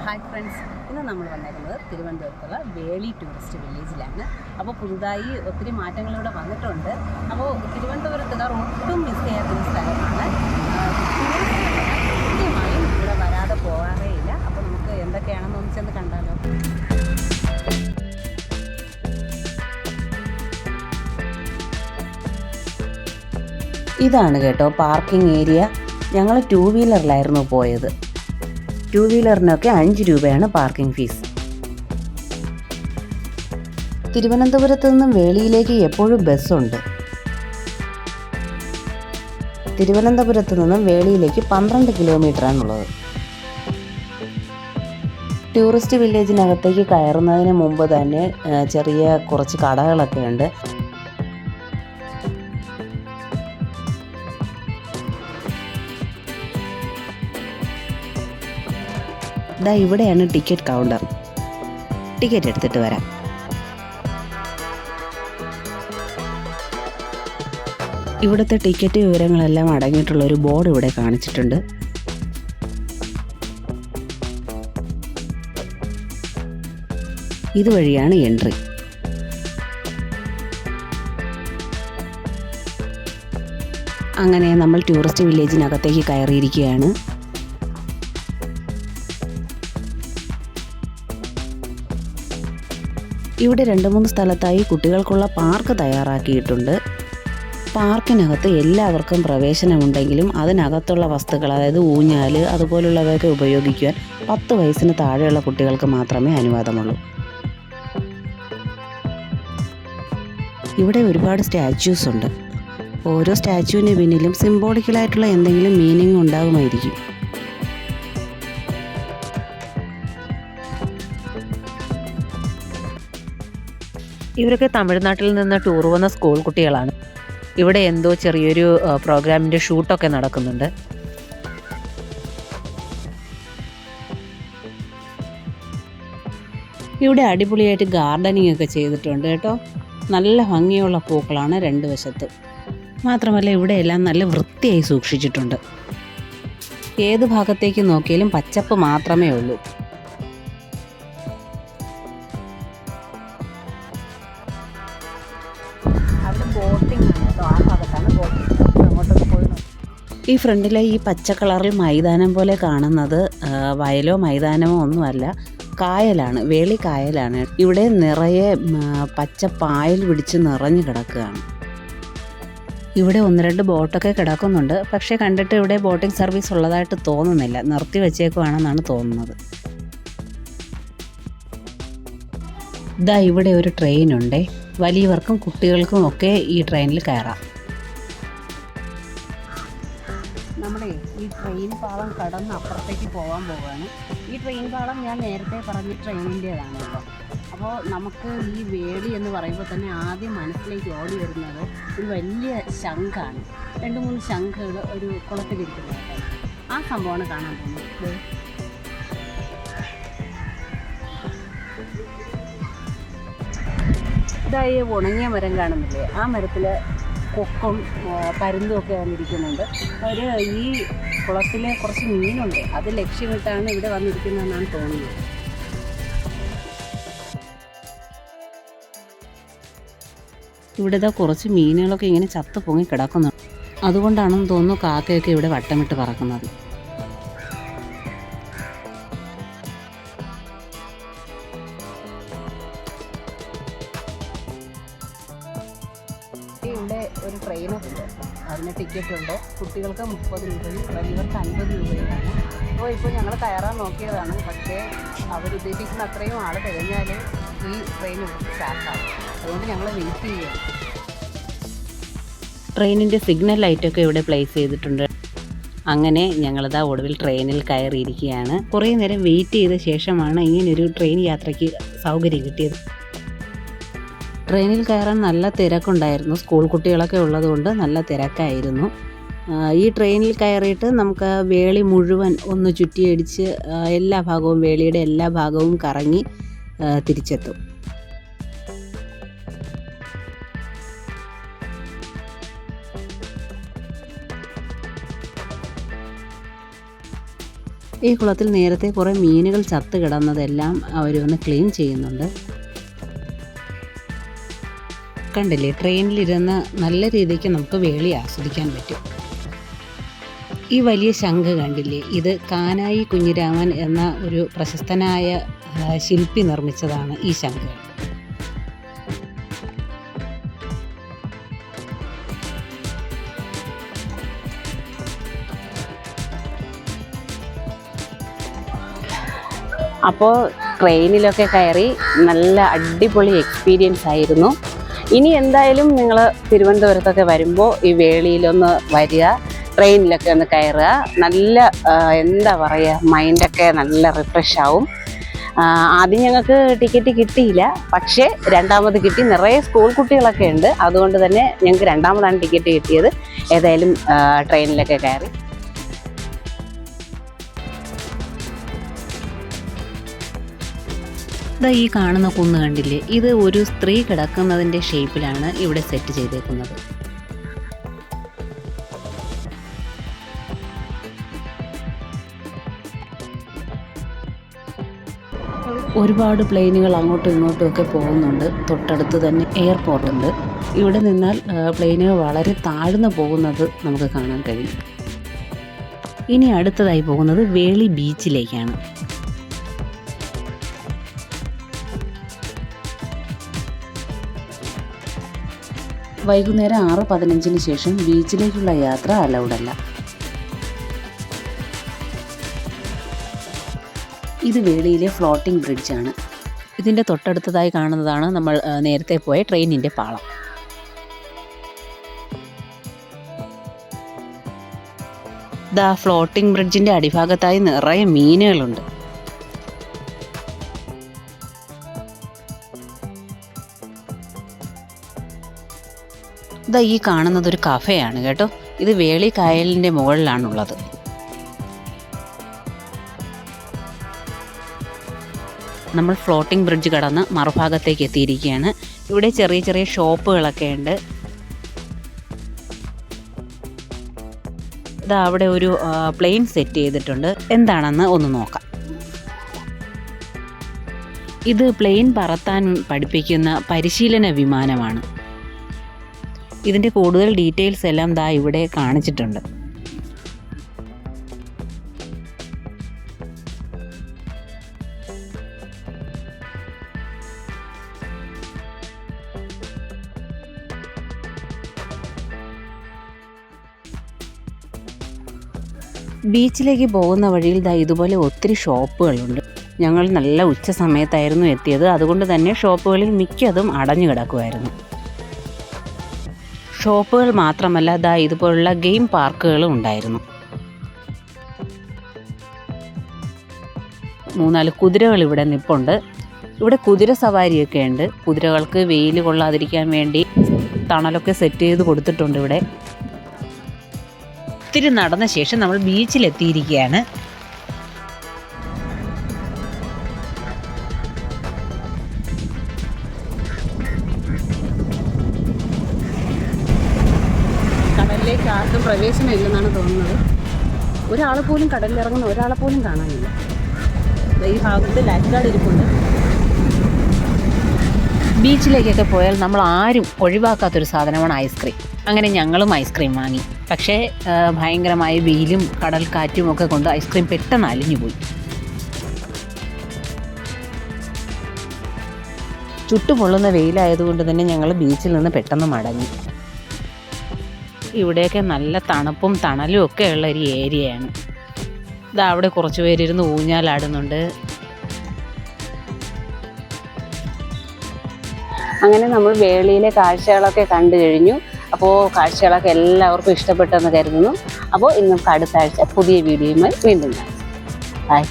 Hi friends, ഇന്ന് നമ്മൾ വന്നേക്കുന്നത് തിരുവനന്തപുരത്തുള്ള വേളി ടൂറിസ്റ്റ് വില്ലേജിലാണ്. അപ്പോൾ പുതുതായി ഒത്തിരി മാറ്റങ്ങളിവിടെ വന്നിട്ടുണ്ട്. അപ്പോൾ തിരുവനന്തപുരത്തുകാർ ഒട്ടും മിസ് ചെയ്യാത്തൊരു സ്ഥലമാണ്. കൃത്യമായും ഇവിടെ വരാതെ പോകാറേ ഇല്ല. അപ്പോൾ നമുക്ക് എന്തൊക്കെയാണെന്ന് ഒന്ന് ചെന്ന് കണ്ടാലോ. ഇതാണ് കേട്ടോ പാർക്കിംഗ് ഏരിയ. ഞങ്ങൾ 2 വീലറിലായിരുന്നു പോയത്. 2 വീലറിനൊക്കെ 5 രൂപയാണ് പാർക്കിംഗ് ഫീസ്. തിരുവനന്തപുരത്ത് നിന്നും വേളിയിലേക്ക് എപ്പോഴും ബസ്സുണ്ട്. തിരുവനന്തപുരത്ത് നിന്നും വേളിയിലേക്ക് 12 കിലോമീറ്ററാണുള്ളത്. ടൂറിസ്റ്റ് വില്ലേജിനകത്തേക്ക് കയറുന്നതിന് മുമ്പ് തന്നെ ചെറിയ കുറച്ച് കടകളൊക്കെ ഉണ്ട്. ദാ ഇവിടെയാണ് ടിക്കറ്റ് കൗണ്ടർ. ടിക്കറ്റ് എടുത്തിട്ട് വരാം. ഇവിടുത്തെ ടിക്കറ്റ് വിവരങ്ങളെല്ലാം അടങ്ങിയിട്ടുള്ള ഒരു ബോർഡ് ഇവിടെ കാണിച്ചിട്ടുണ്ട്. ഇതുവഴിയാണ് എൻട്രി. അങ്ങനെ നമ്മൾ ടൂറിസ്റ്റ് വില്ലേജിനകത്തേക്ക് കയറിയിരിക്കുകയാണ്. ഇവിടെ 2-3 സ്ഥലത്തായി കുട്ടികൾക്കുള്ള പാർക്ക് തയ്യാറാക്കിയിട്ടുണ്ട്. പാർക്കിനകത്ത് എല്ലാവർക്കും പ്രവേശനമുണ്ടെങ്കിലും അതിനകത്തുള്ള വസ്തുക്കൾ, അതായത് ഊഞ്ഞാൽ അതുപോലുള്ളവയൊക്കെ ഉപയോഗിക്കുവാൻ 10 വയസ്സിന് താഴെയുള്ള കുട്ടികൾക്ക് മാത്രമേ അനുവാദമുള്ളൂ. ഇവിടെ ഒരുപാട് സ്റ്റാച്യൂസ് ഉണ്ട്. ഓരോ സ്റ്റാച്യൂവിന് പിന്നിലും സിംബോളിക്കലായിട്ടുള്ള എന്തെങ്കിലും മീനിങ് ഉണ്ടാകുമായിരിക്കും. ഇവരൊക്കെ തമിഴ്നാട്ടിൽ നിന്ന് ടൂർ വന്ന സ്കൂൾ കുട്ടികളാണ്. ഇവിടെ എന്തോ ചെറിയൊരു പ്രോഗ്രാമിൻ്റെ ഷൂട്ടൊക്കെ നടക്കുന്നുണ്ട്. ഇവിടെ അടിപൊളിയായിട്ട് ഗാർഡനിങ് ഒക്കെ ചെയ്തിട്ടുണ്ട് കേട്ടോ. നല്ല ഭംഗിയുള്ള പൂക്കളാണ് 2 വശത്തും. മാത്രമല്ല ഇവിടെയെല്ലാം നല്ല വൃത്തിയായി സൂക്ഷിച്ചിട്ടുണ്ട്. ഏത് ഭാഗത്തേക്ക് നോക്കിയാലും പച്ചപ്പ് മാത്രമേ ഉള്ളൂ. ഈ ഫ്രണ്ടിലെ ഈ പച്ച കളറിൽ മൈതാനം പോലെ കാണുന്നത് വയലോ മൈതാനമോ ഒന്നുമല്ല, കായലാണ്. വേളി കായലാണ്. ഇവിടെ നിറയെ പച്ച പായൽ പിടിച്ച് നിറഞ്ഞു കിടക്കുകയാണ്. ഇവിടെ 1-2 ബോട്ടൊക്കെ കിടക്കുന്നുണ്ട്. പക്ഷേ കണ്ടിട്ട് ഇവിടെ ബോട്ടിംഗ് സർവീസ് ഉള്ളതായിട്ട് തോന്നുന്നില്ല. നിർത്തി വെച്ചേക്കുവാണെന്നാണ് തോന്നുന്നത്. ഇതാ ഇവിടെ ഒരു ട്രെയിനുണ്ട്. വലിയവർക്കും കുട്ടികൾക്കും ഒക്കെ ഈ ട്രെയിനിൽ കയറാം. നമ്മുടെ ഈ ട്രെയിൻ പാളം കടന്ന് അപ്പുറത്തേക്ക് പോകാൻ പോവുകയാണ്. ഈ ട്രെയിൻ പാളം ഞാൻ നേരത്തെ പറഞ്ഞ ട്രെയിനിൻ്റേതാണ് കേട്ടോ. അപ്പോൾ നമുക്ക് ഈ വേളി എന്ന് പറയുമ്പോൾ തന്നെ ആദ്യം മനസ്സിലേക്ക് ഓടി വരുന്നത് ഒരു വലിയ ശംഖാണ്. 2-3 ശംഖുകൾ ഒരു കുളത്തിലിരിക്കുന്നത് കേട്ടോ. ആ സംഭവമാണ് കാണാൻ പോകുന്നത്. ഇതായി ഉണങ്ങിയ മരം കാണുന്നില്ലേ, ആ മരത്തിൽ കൊക്കും പരുന്തും ഒക്കെ വന്നിരിക്കുന്നുണ്ട്. അവർ ഈ കുളത്തിലെ കുറച്ച് മീനുണ്ട്, അത് ലക്ഷ്യമിട്ടാണ് ഇവിടെ വന്നിരിക്കുന്നതെന്നാണ് തോന്നുന്നത്. ഇവിടുത്തെ കുറച്ച് മീനുകളൊക്കെ ഇങ്ങനെ ചത്തു പൊങ്ങി കിടക്കുന്നുണ്ട്. അതുകൊണ്ടാണെന്ന് തോന്നുന്നു കാക്കയൊക്കെ ഇവിടെ വട്ടമിട്ട് പറക്കുന്നത്. ഇവിടെ ഒരു ട്രെയിനൊക്കെ ഉണ്ട്, അതിന് ടിക്കറ്റ് ഉണ്ട്. കുട്ടികൾക്ക് 30 രൂപയും വലിയവർക്ക് 50 രൂപയുമാണ്. അപ്പോൾ ഇപ്പോൾ ഞങ്ങൾ കയറാൻ നോക്കിയതാണ്. പക്ഷേ അവരുദ്ദേശിക്കുന്ന അത്രയും ആൾ തികഞ്ഞാൽ ഈ ട്രെയിൻ സ്റ്റാർട്ടാകും. അതുകൊണ്ട് ഞങ്ങൾ വെയിറ്റ് ചെയ്യുകയാണ്. ട്രെയിനിൻ്റെ സിഗ്നൽ ലൈറ്റൊക്കെ ഇവിടെ പ്ലേസ് ചെയ്തിട്ടുണ്ട്. അങ്ങനെ ഞങ്ങളിതാ ഒടുവിൽ ട്രെയിനിൽ കയറിയിരിക്കുകയാണ്. കുറേ നേരം വെയിറ്റ് ചെയ്ത ശേഷമാണ് ഇങ്ങനൊരു ട്രെയിൻ യാത്രയ്ക്ക് സൗകര്യം കിട്ടിയത്. ട്രെയിനിൽ കയറാൻ നല്ല തിരക്കുണ്ടായിരുന്നു. സ്കൂൾ കുട്ടികളൊക്കെ ഉള്ളതുകൊണ്ട് നല്ല തിരക്കായിരുന്നു. ഈ ട്രെയിനിൽ കയറിയിട്ട് നമുക്ക് വേളി മുഴുവൻ ഒന്ന് ചുറ്റിയടിച്ച് എല്ലാ ഭാഗവും, വേളിയുടെ എല്ലാ ഭാഗവും കറങ്ങി തിരിച്ചെത്തും. ഈ കുളത്തിൽ നേരത്തെ കുറേ മീനുകൾ ചത്ത് കിടന്നതെല്ലാം അവരൊന്ന് ക്ലീൻ ചെയ്യുന്നുണ്ട്. കണ്ടില്ലേ, ട്രെയിനിലിരുന്ന് നല്ല രീതിക്ക് നമുക്ക് വേളി ആസ്വദിക്കാൻ പറ്റും. ഈ വലിയ ശംഖ് കണ്ടില്ലേ, ഇത് കാനായി കുഞ്ഞിരാമൻ എന്ന ഒരു പ്രശസ്തനായ ശില്പി നിർമ്മിച്ചതാണ് ഈ ശംഖ്. അപ്പോൾ ട്രെയിനിലൊക്കെ കയറി നല്ല അടിപൊളി എക്സ്പീരിയൻസ് ആയിരുന്നു. ഇനി എന്തായാലും നിങ്ങൾ തിരുവനന്തപുരത്തൊക്കെ വരുമ്പോൾ ഈ വേളിയിലൊന്ന് വരിക, ട്രെയിനിലൊക്കെ ഒന്ന് കയറുക. നല്ല എന്താ പറയുക, മൈൻഡൊക്കെ നല്ല റിഫ്രഷ് ആവും. ആദ്യം ഞങ്ങൾക്ക് ടിക്കറ്റ് കിട്ടിയില്ല, പക്ഷേ രണ്ടാമത് കിട്ടി. നിറയെ സ്കൂൾ കുട്ടികളൊക്കെ ഉണ്ട്, അതുകൊണ്ട് തന്നെ ഞങ്ങൾക്ക് രണ്ടാമതാണ് ടിക്കറ്റ് കിട്ടിയത്. ഏതായാലും ട്രെയിനിലൊക്കെ കയറി. ഈ കാണുന്ന കുന്ന് കണ്ടില്ലേ, ഇത് ഒരു സ്ത്രീ കിടക്കുന്നതിൻ്റെ ഷേപ്പിലാണ് ഇവിടെ സെറ്റ് ചെയ്തേക്കുന്നത്. ഒരുപാട് പ്ലെയിനുകൾ അങ്ങോട്ടും ഇങ്ങോട്ടും ഒക്കെ പോകുന്നുണ്ട്. തൊട്ടടുത്ത് തന്നെ എയർപോർട്ടുണ്ട്. ഇവിടെ നിന്നാൽ പ്ലെയിനുകൾ വളരെ താഴ്ന്നു പോകുന്നത് നമുക്ക് കാണാൻ കഴിയും. ഇനി അടുത്തതായി പോകുന്നത് വേളി ബീച്ചിലേക്കാണ്. വൈകുന്നേരം 6:15 ശേഷം ബീച്ചിലേക്കുള്ള യാത്ര അലൗഡല്ല. ഇത് വേളിയിലെ ഫ്ലോട്ടിംഗ് ബ്രിഡ്ജാണ്. ഇതിൻ്റെ തൊട്ടടുത്തതായി കാണുന്നതാണ് നമ്മൾ നേരത്തെ പോയ ട്രെയിനിൻ്റെ പാളം. ഫ്ലോട്ടിംഗ് ബ്രിഡ്ജിൻ്റെ അടിഭാഗത്തായി നിറയെ മീനുകളുണ്ട്. ഈ കാണുന്നത് ഒരു കഫേയാണ് കേട്ടോ. ഇത് വേളി കായലിൻ്റെ മുകളിലാണുള്ളത്. നമ്മൾ ഫ്ലോട്ടിംഗ് ബ്രിഡ്ജ് കടന്ന് മറുഭാഗത്തേക്ക് എത്തിയിരിക്കുകയാണ്. ഇവിടെ ചെറിയ ചെറിയ ഷോപ്പുകളൊക്കെ ഉണ്ട്. അവിടെ ഒരു പ്ലെയിൻ സെറ്റ് ചെയ്തിട്ടുണ്ട്. എന്താണെന്ന് ഒന്ന് നോക്കാം. ഇത് പ്ലെയിൻ പറത്താൻ പഠിപ്പിക്കുന്ന പരിശീലന വിമാനമാണ്. ഇതിൻ്റെ കൂടുതൽ ഡീറ്റെയിൽസ് എല്ലാം ഇവിടെ കാണിച്ചിട്ടുണ്ട്. ബീച്ചിലേക്ക് പോകുന്ന വഴിയിൽ ഇതുപോലെ ഒത്തിരി ഷോപ്പുകളുണ്ട്. ഞങ്ങൾ നല്ല ഉച്ച സമയത്തായിരുന്നു എത്തിയത്, അതുകൊണ്ട് തന്നെ ഷോപ്പുകളിൽ മിക്കതും അടഞ്ഞു കിടക്കുമായിരുന്നു. ഷോപ്പുകൾ മാത്രമല്ല, ഇതുപോലുള്ള ഗെയിം പാർക്കുകളും ഉണ്ടായിരുന്നു. 3-4 കുതിരകൾ ഇവിടെ നിൽപ്പുണ്ട്. ഇവിടെ കുതിര സവാരിയൊക്കെ ഉണ്ട്. കുതിരകൾക്ക് വെയിൽ കൊള്ളാതിരിക്കാൻ വേണ്ടി തണലൊക്കെ സെറ്റ് ചെയ്ത് കൊടുത്തിട്ടുണ്ട്. ഇവിടെ ഒത്തിരി നടന്ന ശേഷം നമ്മൾ ബീച്ചിലെത്തിയിരിക്കുകയാണ്. കടലിലേക്ക് ആർക്കും പ്രവേശനം ഇല്ലെന്നാണ് തോന്നുന്നത്. ഒരാൾ പോലും കടലിലിറങ്ങുന്ന ഒരാളെ പോലും കാണാനില്ല. ഈ ഭാഗത്ത് ലൈഫ് ഗാർഡ് ഇരിപ്പുണ്ട്. ബീച്ചിലേക്കൊക്കെ പോയാൽ നമ്മൾ ആരും ഒഴിവാക്കാത്തൊരു സാധനമാണ് ഐസ്ക്രീം. അങ്ങനെ ഞങ്ങളും ഐസ്ക്രീം വാങ്ങി. പക്ഷേ ഭയങ്കരമായ വെയിലും കടൽ കാറ്റും ഒക്കെ കൊണ്ട് ഐസ്ക്രീം പെട്ടെന്ന് അലിഞ്ഞു പോയി. ചുട്ടുപൊള്ളുന്ന വെയിലായതുകൊണ്ട് തന്നെ ഞങ്ങൾ ബീച്ചിൽ നിന്ന് പെട്ടെന്ന് മടങ്ങി. ഇവിടെയൊക്കെ നല്ല തണുപ്പും തണലും ഒക്കെ ഉള്ള ഒരു ഏരിയയാണ്. അവിടെ കുറച്ച് പേരിരുന്ന് ഊഞ്ഞാലാടുന്നുണ്ട്. അങ്ങനെ നമ്മൾ വേളിയിലെ കാഴ്ചകളൊക്കെ കണ്ടു കഴിഞ്ഞു. അപ്പോൾ കാഴ്ചകളൊക്കെ എല്ലാവർക്കും ഇഷ്ടപ്പെട്ടെന്ന് കരുതുന്നു. അപ്പോൾ ഇന്ന് നമുക്ക് അടുത്ത ആഴ്ച പുതിയ വീഡിയോയുമായി വീണ്ടും കാണാം. ബൈ.